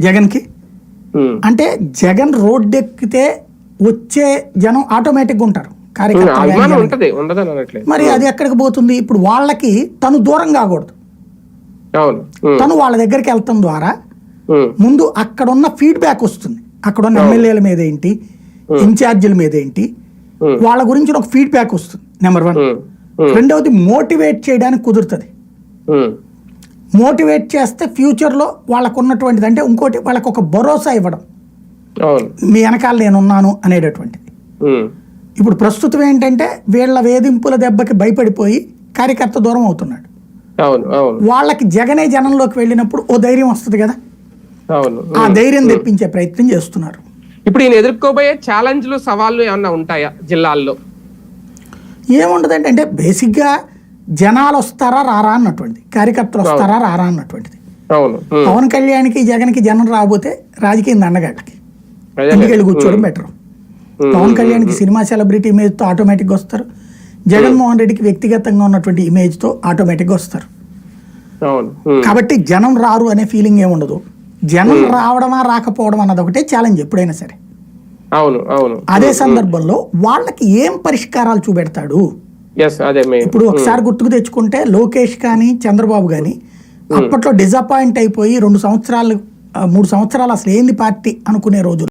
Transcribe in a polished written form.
జగన్కి అంటే జగన్ రోడ్డెక్కితే వచ్చే జనం ఆటోమేటిక్గా ఉంటారు కార్యకర్తలు. మరి అది ఎక్కడికి పోతుంది? ఇప్పుడు వాళ్ళకి తను దూరం కాకూడదు. తను వాళ్ళ దగ్గరికి వెళ్తాం ద్వారా ముందు అక్కడున్న ఫీడ్బ్యాక్ వస్తుంది. అక్కడున్న ఎమ్మెల్యేల మీద ఏంటి, ఇన్ఛార్జీల మీద ఏంటి, వాళ్ళ గురించి ఒక ఫీడ్బ్యాక్ వస్తుంది. నెంబర్ 1. రెండవది మోటివేట్ చేయడానికి కుదురుతుంది. మోటివేట్ చేస్తే ఫ్యూచర్లో వాళ్ళకు ఉన్నటువంటిది అంటే ఇంకోటి వాళ్ళకు ఒక భరోసా ఇవ్వడం, మీ వెనకాల నేనున్నాను అనేటటువంటిది. ఇప్పుడు ప్రస్తుతం ఏంటంటే వీళ్ళ వేధింపుల దెబ్బకి భయపడిపోయి కార్యకర్త దూరం అవుతున్నాడు. వాళ్ళకి జగనే జనంలోకి వెళ్ళినప్పుడు ఓ ధైర్యం వస్తుంది కదా, ఆ ధైర్యం తెప్పించే ప్రయత్నం చేస్తున్నారు. ఇప్పుడు ఈయన ఎదుర్కోబోయే ఛాలెంజ్లు, సవాళ్ళు ఏమన్నా ఉంటాయా జిల్లాల్లో? ఏముండదంటే అంటే బేసిక్గా జనాలు వస్తారా రారా అన్నటువంటిది, కార్యకర్తలు వస్తారా రారా అన్నటువంటిది. పవన్ కళ్యాణ్కి జగన్కి జనం రాబోతే రాజకీయం దండగాళ్ళకి ఇంటికెళ్ళి కూర్చోవడం బెటర్. పవన్ కళ్యాణ్కి సినిమా సెలబ్రిటీ ఇమేజ్తో ఆటోమేటిక్గా వస్తారు, జగన్మోహన్ రెడ్డికి వ్యక్తిగతంగా ఉన్నటువంటి ఇమేజ్తో ఆటోమేటిక్గా వస్తారు. కాబట్టి జనం రారు అనే ఫీలింగ్ ఏముండదు. జనం రావడమా రాకపోవడం అన్నది ఒకటే ఛాలెంజ్ ఎప్పుడైనా సరే. అదే సందర్భంలో వాళ్ళకి ఏం పరిష్కారాలు చూపెడతాడు? ఇప్పుడు ఒకసారి గుర్తుకు తెచ్చుకుంటే లోకేష్ కానీ చంద్రబాబు కానీ అప్పట్లో డిసప్పాయింట్ అయిపోయి 2 సంవత్సరాలు 3 సంవత్సరాలు అసలు ఏంది పార్టీ అనుకునే రోజు